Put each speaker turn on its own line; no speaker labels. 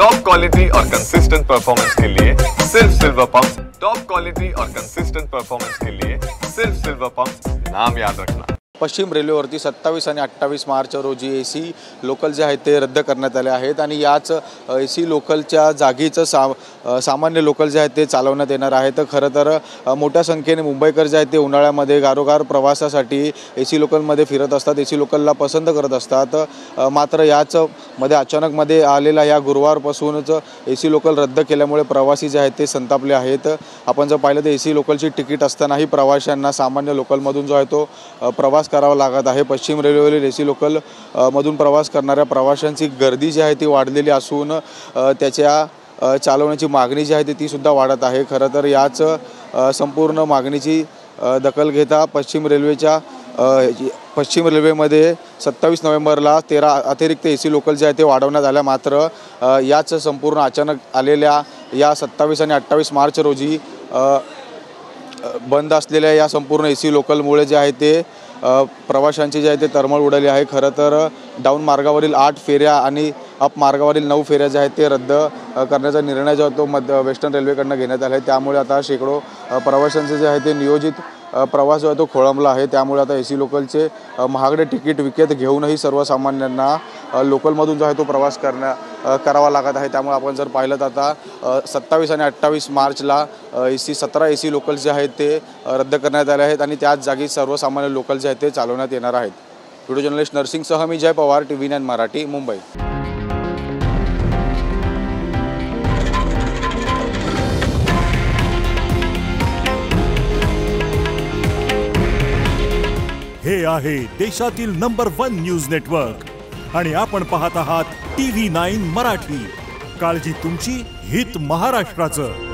Top quality और consistent performance के लिए सिर्फ सिल्वर पंप्स। टॉप क्वालिटी और कंसिस्टेंट परफॉर्मेंस के लिए सिर्फ सिल्वर पंप्स, नाम याद रखना।
पश्चिम रेल्वेवरती 27 आणि 28 मार्च रोजी एसी लोकल जे आहेत ते रद्द करण्यात आले आहेत आणि याच एसी लोकलच्या जागीचं सामान्य लोकल जे आहेत ते चालवण्यात येणार आहेत। खरं तर मोठ्या संख्येने मुंबईकर जे आहेत ते उन्हाळ्यामध्ये गारोगार प्रवासासाठी एसी लोकलमध्ये फिरत असतात, एसी लोकलला पसंत करत असतात। मात्र याच मध्ये अचानकमध्ये आलेला या गुरुवारपासूनच एसी लोकल रद्द केल्यामुळे प्रवासी जे आहेत ते संतापले आहेत। आपण जर पाहिलं तर एसी लोकलची तिकीट असतानाही प्रवाशांना सामान्य लोकलमधून जो आहे तो प्रवास करावा लागत आहे। पश्चिम रेल्वेवरील एसी लोकल मधून प्रवास करणाऱ्या प्रवाशांची गर्दी जी आहे ती वाढलेली असून त्याच्या चालवण्याची मागणी जी आहे ती सुद्धा वाढत आहे। खरं तर याच संपूर्ण मागणीची दखल घेता पश्चिम रेल्वेमध्ये 27 नोव्हेंबरला 13 अतिरिक्त एसी लोकल जे आहे ते वाढवण्यात आल्या। मात्र याच संपूर्ण अचानक आलेल्या या 27 आणि 28 मार्च रोजी बंद असलेल्या या संपूर्ण एसी लोकलमुळे जे आहे ते प्रवाशांची जे आहे ते तरमळ उडाली आहे। खरं तर डाऊन मार्गावरील 8 फेऱ्या आणि अप मार्गावरील 9 फेऱ्या जे आहेत ते रद्द करण्याचा निर्णय जो तो वेस्टर्न रेल्वेकडून घेण्यात आला आहे। त्यामुळे आता शेकडो प्रवाशांचे जे आहे ते नियोजित प्रवास जो आहे तो खोळंबला आहे। त्यामुळे आता एसी लोकलचे महागडे तिकीट विकत घेऊनही सर्वसामान्यांना लोकलमधून जो आहे तो प्रवास करावा लागत आहे। त्यामुळे आपण जर पाहिलं तर आता 27 आणि 28 मार्चला 17 एसी लोकल जे आहेत ते रद्द करण्यात आले आहेत आणि त्याच जागी सर्वसामान्य लोकल जे आहेत ते चालवण्यात येणार आहेत। व्हिडिओ जर्नलिस्ट नरसिंगसह मी जय पवार, TV9 मराठी, मुंबई।
हे आहे देशातील नंबर 1 न्यूज नेटवर्क आणि आपण पाहत आहात TV9 मराठी। काळजी तुमची, हित महाराष्ट्राचं।